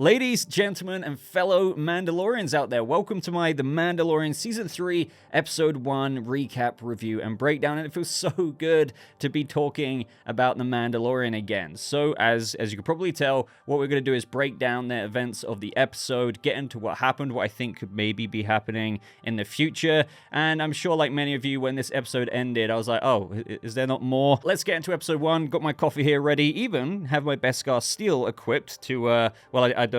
Ladies, gentlemen, and fellow Mandalorians out there, welcome to my The Mandalorian Season 3, Episode 1 recap, review, and breakdown. And it feels so good to be talking about The Mandalorian again. So, as you can probably tell, what we're going to do is break down the events of the episode, get into what happened, what I think could maybe be happening in the future. And I'm sure, like many of you, when this episode ended, I was like, oh, is there not more? Let's get into Episode 1. Got my coffee here ready, even have my Beskar steel equipped to,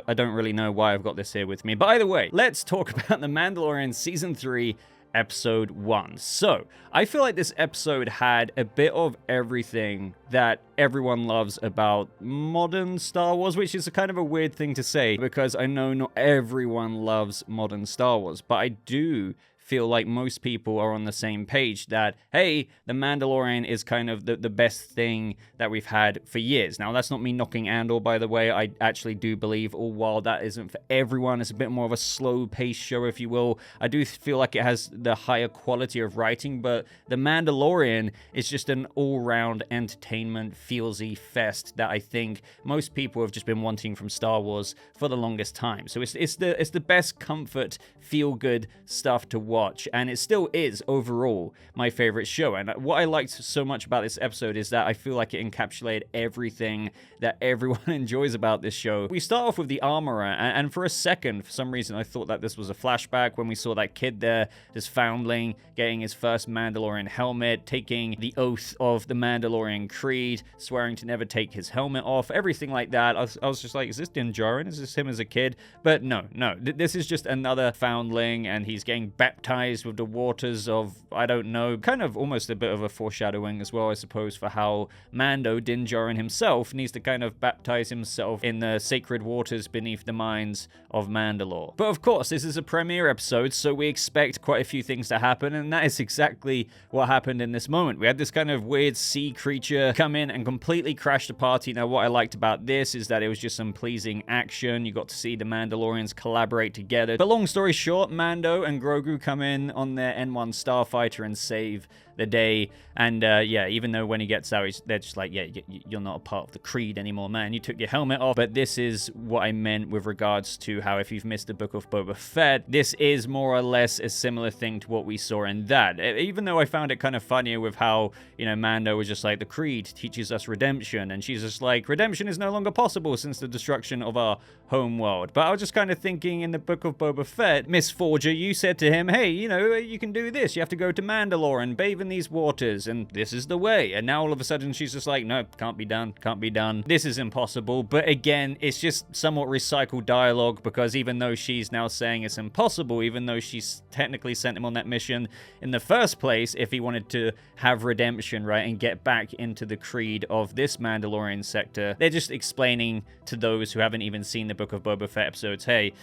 I don't really know why I've got this here with me. But either way, let's talk about The Mandalorian Season 3, Episode 1. So, I feel like this episode had a bit of everything that everyone loves about modern Star Wars, which is a kind of a weird thing to say, because I know not everyone loves modern Star Wars, but I do feel like most people are on the same page that, hey, The Mandalorian is kind of the best thing that we've had for years. Now, that's not me knocking Andor, by the way. I actually do believe, all while that isn't for everyone, it's a bit more of a slow-paced show, if you will. I do feel like it has the higher quality of writing, but The Mandalorian is just an all-round entertainment, feelsy fest that I think most people have just been wanting from Star Wars for the longest time. So it's the best comfort, feel-good stuff to watch, and it still is overall my favorite show. And what I liked so much about this episode is that I feel like it encapsulated everything that everyone enjoys about this show. We start off with the armorer, and for a second, for some reason, I thought that this was a flashback when we saw that kid there, this foundling, getting his first Mandalorian helmet, taking the oath of the Mandalorian creed, swearing to never take his helmet off, everything like that. I was just like, is this Djarin? Is this him as a kid? But no, this is just another foundling, and he's getting baptized with the waters of, I don't know, kind of almost a bit of a foreshadowing as well, I suppose, for how Mando, Din Djarin himself, needs to kind of baptize himself in the sacred waters beneath the mines of Mandalore. But of course, this is a premiere episode, so we expect quite a few things to happen, and that is exactly what happened in this moment. We had this kind of weird sea creature come in and completely crash the party. Now, what I liked about this is that it was just some pleasing action. You got to see the Mandalorians collaborate together. But long story short, Mando and Grogu come in on their N1 starfighter and save the day. And yeah, even though when he gets out, they're just like, yeah, you're not a part of the creed anymore, man. You took your helmet off. But this is what I meant with regards to how, if you've missed the Book of Boba Fett, this is more or less a similar thing to what we saw in that. Even though I found it kind of funnier with how, you know, Mando was just like, the creed teaches us redemption, and she's just like, redemption is no longer possible since the destruction of our home world. But I was just kind of thinking, in the Book of Boba Fett, Miss Forger, you said to him, hey, you know, you can do this. You have to go to Mandalore and bathe in these waters, and this is the way. And now all of a sudden she's just like, no, can't be done, can't be done. This is impossible. But again, it's just somewhat recycled dialogue, because even though she's now saying it's impossible, even though she's technically sent him on that mission in the first place, if he wanted to have redemption, right, and get back into the creed of this Mandalorian sector, they're just explaining to those who haven't even seen the Book of Boba Fett episodes, hey,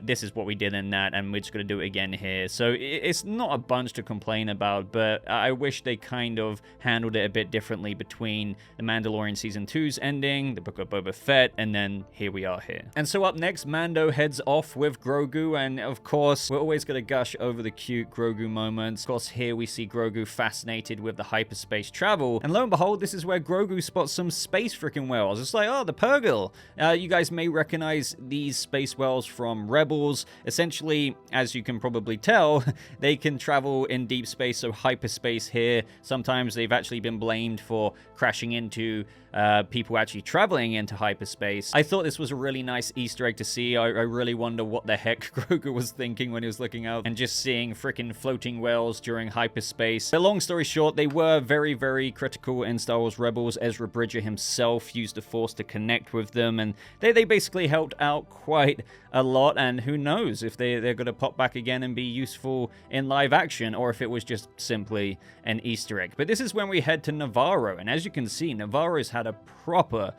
this is what we did in that, and we're just going to do it again here. So it's not a bunch to complain about, but I wish they kind of handled it a bit differently between The Mandalorian Season 2's ending, the Book of Boba Fett, and then here we are here. And so up next, Mando heads off with Grogu, and of course, we're always going to gush over the cute Grogu moments. Of course, here we see Grogu fascinated with the hyperspace travel, and lo and behold, this is where Grogu spots some space freaking whales. It's like, oh, the Purrgil. You guys may recognize these space whales from Rebels. Essentially, as you can probably tell, they can travel in deep space, so hyperspace here. Sometimes they've actually been blamed for crashing into people actually traveling into hyperspace. I thought this was a really nice Easter egg to see. I really wonder what the heck Grogu was thinking when he was looking out and just seeing freaking floating whales during hyperspace. But long story short, they were very, very critical in Star Wars Rebels. Ezra Bridger himself used the Force to connect with them, and they basically helped out quite a lot, and who knows if they're going to pop back again and be useful in live action, or if it was just simply an Easter egg. But this is when we head to Nevarro, and as you can see, Nevarro's had a proper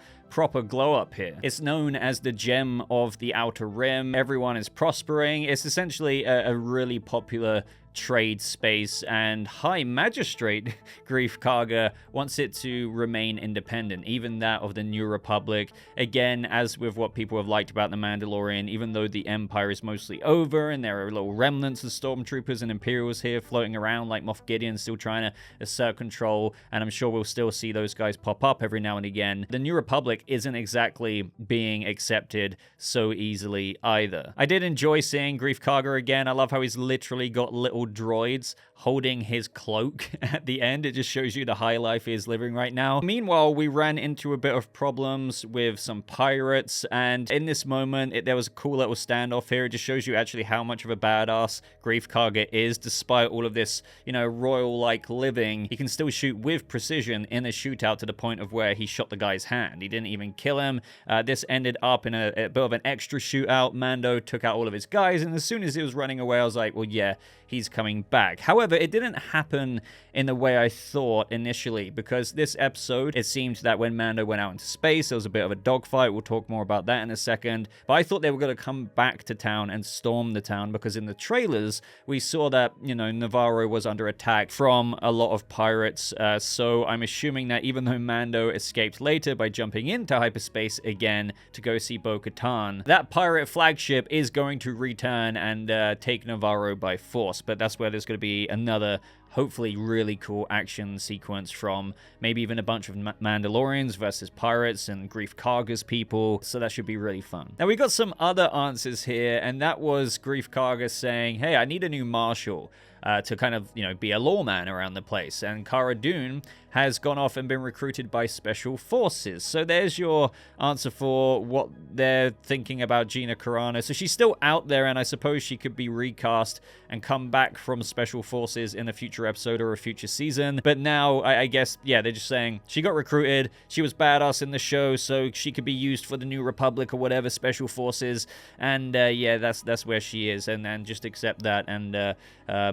glow up here. It's known as the gem of the Outer Rim. Everyone is prospering. It's essentially a really popular trade space, and High Magistrate Greef Karga wants it to remain independent, even that of the New Republic. Again, as with what people have liked about The Mandalorian, even though the Empire is mostly over and there are little remnants of stormtroopers and Imperials here floating around like Moff Gideon still trying to assert control, and I'm sure we'll still see those guys pop up every now and again, the New Republic isn't exactly being accepted so easily either. I did enjoy seeing Greef Karga again. I love how he's literally got little droids holding his cloak at the end. It just shows you the high life he is living right now. Meanwhile, we ran into a bit of problems with some pirates, and in this moment, there was a cool little standoff here. It just shows you actually how much of a badass Greef Karga is. Despite all of this, royal-like living, he can still shoot with precision in a shootout to the point of where he shot the guy's hand. He didn't even kill him. This ended up in a bit of an extra shootout. Mando took out all of his guys, and as soon as he was running away, I was like, well, yeah, he's coming back. However, it didn't happen in the way I thought initially, because this episode, it seemed that when Mando went out into space, there was a bit of a dogfight. We'll talk more about that in a second. But I thought they were going to come back to town and storm the town, because in the trailers, we saw that, Nevarro was under attack from a lot of pirates. So I'm assuming that even though Mando escaped later by jumping into hyperspace again to go see Bo-Katan, that pirate flagship is going to return and take Nevarro by force. But that's where there's going to be another hopefully really cool action sequence from maybe even a bunch of Mandalorians versus pirates and Greef Karga's people, so that should be really fun. Now, we got some other answers here, and that was Greef Karga saying, hey, I need a new marshal to kind of, be a lawman around the place, and Cara Dune has gone off and been recruited by Special Forces. So there's your answer for what they're thinking about Gina Carano. So she's still out there, and I suppose she could be recast and come back from Special Forces in a future episode or a future season. But now, I guess, yeah, they're just saying she got recruited, she was badass in the show, so she could be used for the New Republic or whatever, Special Forces, and yeah, that's where she is, and just accept that, and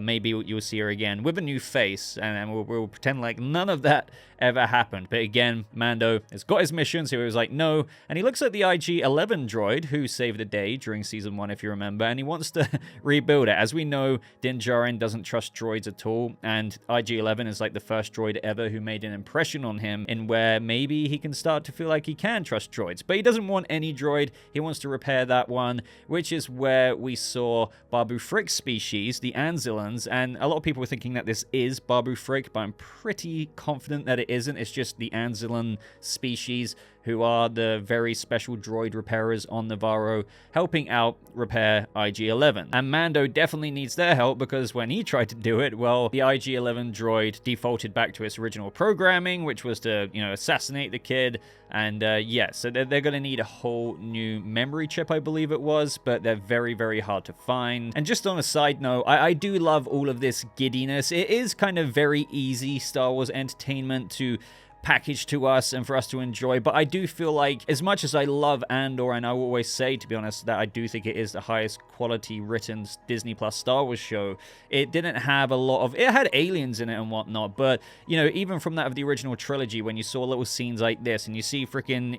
maybe you'll see her again with a new face, and we'll pretend like none of that ever happened. But again, Mando has got his mission, so he was like, no. And he looks at the IG-11 droid, who saved the day during Season 1, if you remember, and he wants to rebuild it. As we know, Djarin doesn't trust droids at all, and IG-11 is like the first droid ever who made an impression on him in where maybe he can start to feel like he can trust droids. But he doesn't want any droid. He wants to repair that one, which is where we saw Babu Frick's species, the Anzilans, and a lot of people were thinking that this is Babu Frick, but I'm pretty confident that it isn't. It's just the Anzilan species, who are the very special droid repairers on Nevarro, helping out repair IG-11. And Mando definitely needs their help, because when he tried to do it, well, the IG-11 droid defaulted back to its original programming, which was to, assassinate the kid. And yeah, so they're going to need a whole new memory chip, I believe it was, but they're very, very hard to find. And just on a side note, I do love all of this giddiness. It is kind of very easy Star Wars entertainment to package to us and for us to enjoy, but I do feel like, as much as I love Andor, and I will always say, to be honest, that I do think it is the highest quality written Disney Plus Star Wars show, it didn't have a lot of, it had aliens in it and whatnot, but even from that of the original trilogy, when you saw little scenes like this and you see freaking,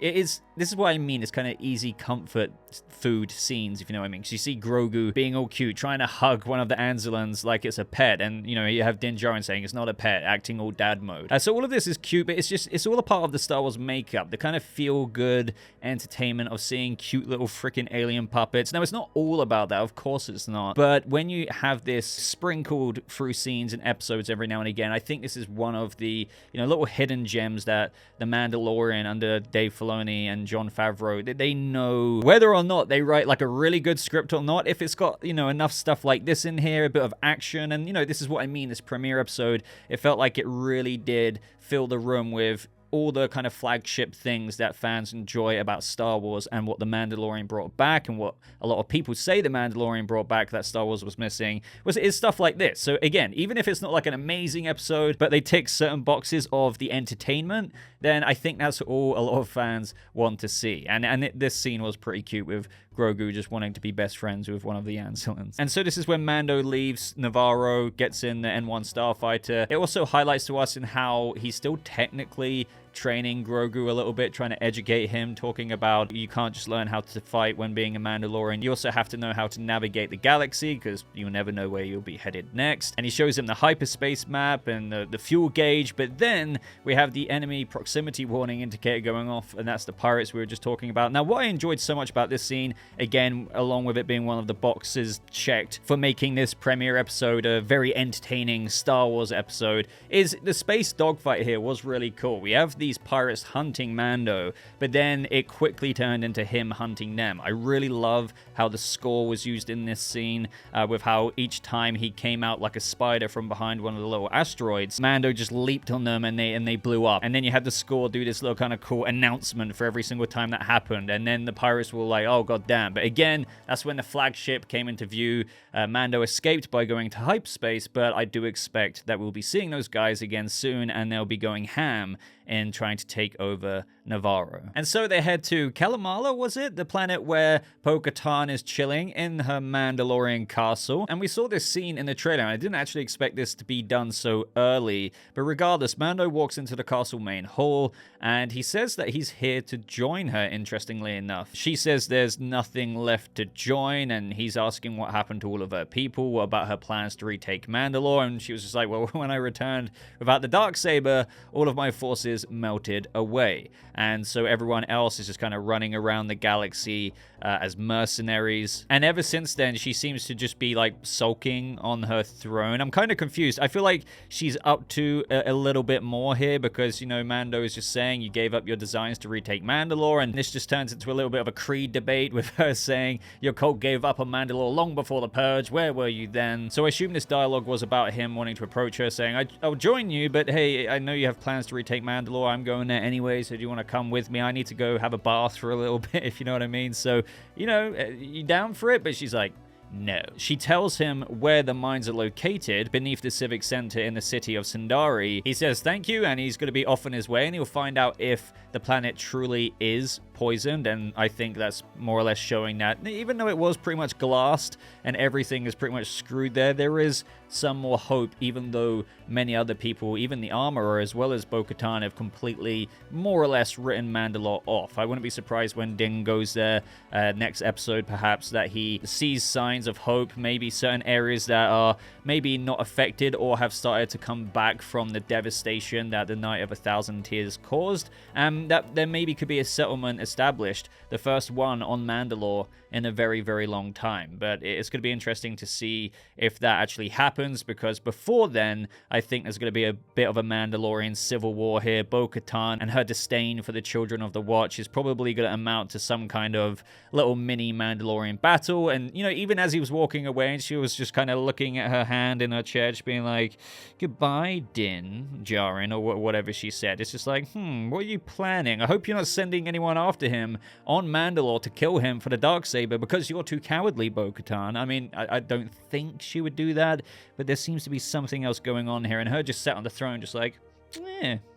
this is what I mean, it's kind of easy comfort food scenes, if you know what I mean, because you see Grogu being all cute, trying to hug one of the Anzilans like it's a pet, and you have Din Djarin saying it's not a pet, acting all dad mode. So all of this is cute, but it's all a part of the Star Wars makeup, the kind of feel-good entertainment of seeing cute little freaking alien puppets. Now, it's not all about that, of course it's not, but when you have this sprinkled through scenes and episodes every now and again, I think this is one of the little hidden gems that The Mandalorian under Dave Filoni and Jon Favreau, they know whether or not they write like a really good script or not. If it's got enough stuff like this in here, a bit of action, and this is what I mean, this premiere episode, it felt like it really did fill the room with all the kind of flagship things that fans enjoy about Star Wars, and what The Mandalorian brought back, and what a lot of people say The Mandalorian brought back that Star Wars was missing, is stuff like this. So again, even if it's not like an amazing episode, but they tick certain boxes of the entertainment, then I think that's all a lot of fans want to see. And this scene was pretty cute, with Grogu just wanting to be best friends with one of the Anzilans. And so this is when Mando leaves Nevarro, gets in the N1 Starfighter. It also highlights to us in how he's still technically training Grogu a little bit, trying to educate him, talking about you can't just learn how to fight when being a Mandalorian. You also have to know how to navigate the galaxy, because you'll never know where you'll be headed next. And he shows him the hyperspace map and the fuel gauge, but then we have the enemy proximity warning indicator going off, and that's the pirates we were just talking about. Now, what I enjoyed so much about this scene, again, along with it being one of the boxes checked for making this premiere episode a very entertaining Star Wars episode, is the space dogfight here was really cool. We have these pirates hunting Mando, but then it quickly turned into him hunting them. I really love how the score was used in this scene, with how each time he came out like a spider from behind one of the little asteroids, Mando just leaped on them and they blew up. And then you had the score do this little kind of cool announcement for every single time that happened, and then the pirates were like, oh god damn. But again, that's when the flagship came into view. Mando escaped by going to hyperspace, but I do expect that we'll be seeing those guys again soon, and they'll be going ham in trying to take over Nevarro. And so they head to Kalamala, was it? The planet where Bo-Katan is chilling in her Mandalorian castle. And we saw this scene in the trailer, and I didn't actually expect this to be done so early. But regardless, Mando walks into the castle main hall, and he says that he's here to join her, interestingly enough. She says there's nothing left to join, and he's asking what happened to all of her people, what about her plans to retake Mandalore, and she was just like, well, when I returned without the Darksaber, all of my forces melted away. And so everyone else is just kind of running around the galaxy as mercenaries. And ever since then, she seems to just be like sulking on her throne. I'm kind of confused. I feel like she's up to a little bit more here, because, you know, Mando is just saying you gave up your designs to retake Mandalore, and this just turns into a little bit of a creed debate with her saying your cult gave up on Mandalore long before the Purge. Where were you then? So I assume this dialogue was about him wanting to approach her, saying, I'll join you, but hey, I know you have plans to retake Mandalore. I'm going there anyway, so do you want to come with me? I need to go have a bath for a little bit, if you know what I mean. So, you know, you down for it? But she's like, no. She tells him where the mines are located, beneath the civic center in the city of Sundari. He says thank you, and he's going to be off on his way, and he'll find out if the planet truly is poisoned. And I think that's more or less showing that even though it was pretty much glassed and everything is pretty much screwed there is some more hope, even though many other people, even the Armorer as well as Bo-Katan, have completely more or less written Mandalore off. I wouldn't be surprised when Din goes there next episode, perhaps, that he sees signs of hope, maybe certain areas that are maybe not affected or have started to come back from the devastation that the Night of a Thousand Tears caused, that there maybe could be a settlement established, the first one on Mandalore in a very, very long time. But it's going to be interesting to see if that actually happens, because before then, I think there's going to be a bit of a Mandalorian civil war here. Bo-Katan and her disdain for the Children of the Watch is probably going to amount to some kind of little mini Mandalorian battle. And, you know, even as he was walking away, and she was just kind of looking at her hand in her chair, just being like, goodbye, Din, Djarin, or whatever she said. It's just like, what are you planning? I hope you're not sending anyone after him on Mandalore to kill him for the Darksaber, because you're too cowardly, Bo-Katan. I mean, I don't think she would do that, but there seems to be something else going on here, and her just sat on the throne just like,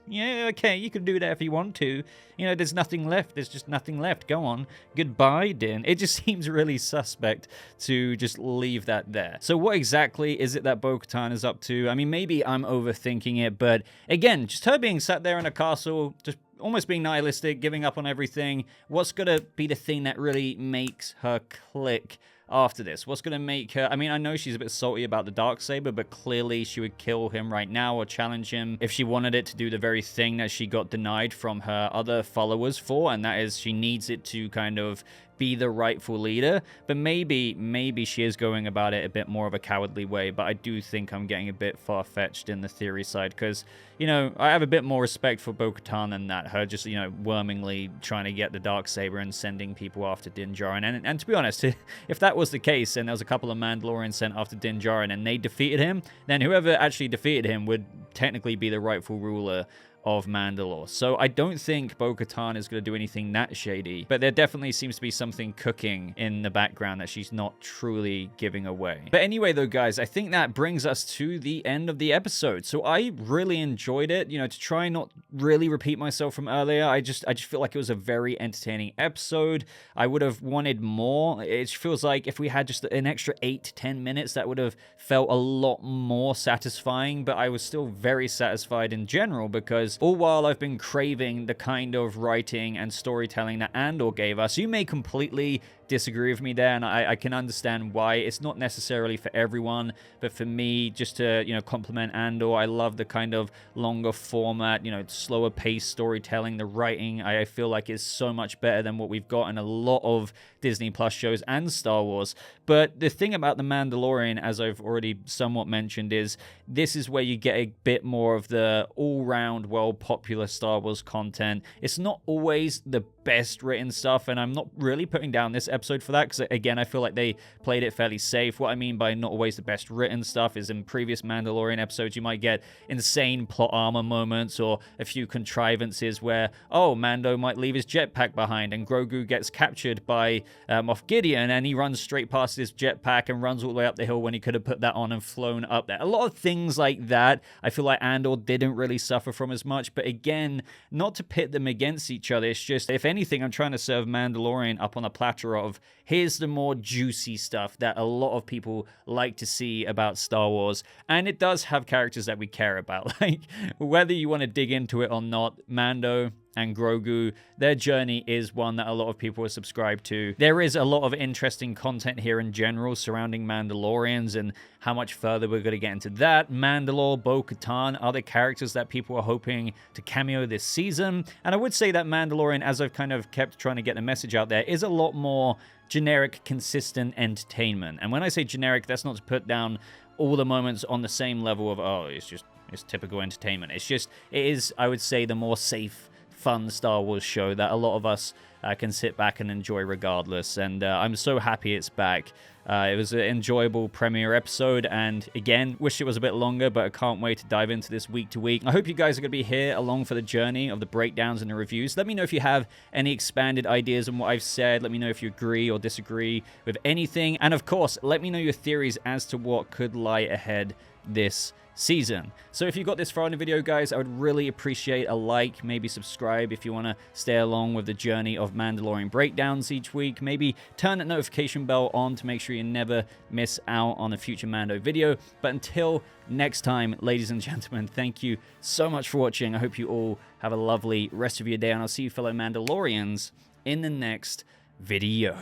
yeah, okay, you can do that if you want to. You know, there's nothing left. There's just nothing left. Go on. Goodbye, Din. It just seems really suspect to just leave that there. So what exactly is it that Bo-Katan is up to? I mean, maybe I'm overthinking it, but again, just her being sat there in a castle, just almost being nihilistic, giving up on everything. What's going to be the thing that really makes her click after this? What's going to make her... I mean, I know she's a bit salty about the Darksaber, but clearly she would kill him right now or challenge him if she wanted it to do the very thing that she got denied from her other followers for, and that is she needs it to kind of be the rightful leader. But maybe she is going about it a bit more of a cowardly way, but I do think I'm getting a bit far-fetched in the theory side, because, you know, I have a bit more respect for Bo-Katan than that. Her just, you know, wormingly trying to get the Darksaber and sending people after Din Djarin. And to be honest, if that was the case and there was a couple of Mandalorians sent after Din Djarin and they defeated him, then whoever actually defeated him would technically be the rightful ruler of Mandalore. So I don't think Bo-Katan is going to do anything that shady, but there definitely seems to be something cooking in the background that she's not truly giving away. But anyway, though, guys, I think that brings us to the end of the episode. So I really enjoyed it. You know, to try and not really repeat myself from earlier, I just feel like it was a very entertaining episode. I would have wanted more. It feels like if we had just an extra 8 to 10 minutes, that would have felt a lot more satisfying, but I was still very satisfied in general, because series, all while I've been craving the kind of writing and storytelling that Andor gave us. You may completely disagree with me there, and I can understand why. It's not necessarily for everyone, but for me, just to, compliment Andor, I love the kind of longer format, slower paced storytelling. The writing, I feel like, is so much better than what we've got in a lot of Disney Plus shows and Star Wars. But the thing about The Mandalorian, as I've already somewhat mentioned, is this is where you get a bit more of the all-round, well-popular Star Wars content. It's not always the best written stuff, and I'm not really putting down this episode for that, because again, I feel like they played it fairly safe. What I mean by not always the best written stuff is in previous Mandalorian episodes, you might get insane plot armor moments or a few contrivances where, Mando might leave his jetpack behind and Grogu gets captured by Moff Gideon, and he runs straight past his jetpack and runs all the way up the hill when he could have put that on and flown up there. A lot of things like that I feel like Andor didn't really suffer from as much, but again, not to pit them against each other. It's just, if anything, I'm trying to serve Mandalorian up on a platter of, here's the more juicy stuff that a lot of people like to see about Star Wars, and it does have characters that we care about. Like, whether you want to dig into it or not, Mando and Grogu, their journey is one that a lot of people are subscribed to. There is a lot of interesting content here in general surrounding Mandalorians, and how much further we're going to get into that. Mandalore, Bo-Katan, other characters that people are hoping to cameo this season. And I would say that Mandalorian, as I've kind of kept trying to get the message out there, is a lot more generic, consistent entertainment. And when I say generic, that's not to put down all the moments on the same level of, it's typical entertainment. It is, I would say, the more safe, fun Star Wars show that a lot of us can sit back and enjoy regardless. And I'm so happy it's back. It was an enjoyable premiere episode, and again, wish it was a bit longer, but I can't wait to dive into this week to week. I hope you guys are going to be here along for the journey of the breakdowns and the reviews. Let me know if you have any expanded ideas on what I've said. Let me know if you agree or disagree with anything. And of course, let me know your theories as to what could lie ahead this season. So if you got this far in the video, guys, I would really appreciate a like, maybe subscribe if you want to stay along with the journey of Mandalorian breakdowns each week. Maybe turn that notification bell on to make sure you never miss out on a future Mando video. But until next time, ladies and gentlemen, thank you so much for watching. I hope you all have a lovely rest of your day, and I'll see you fellow Mandalorians in the next video.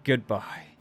Goodbye.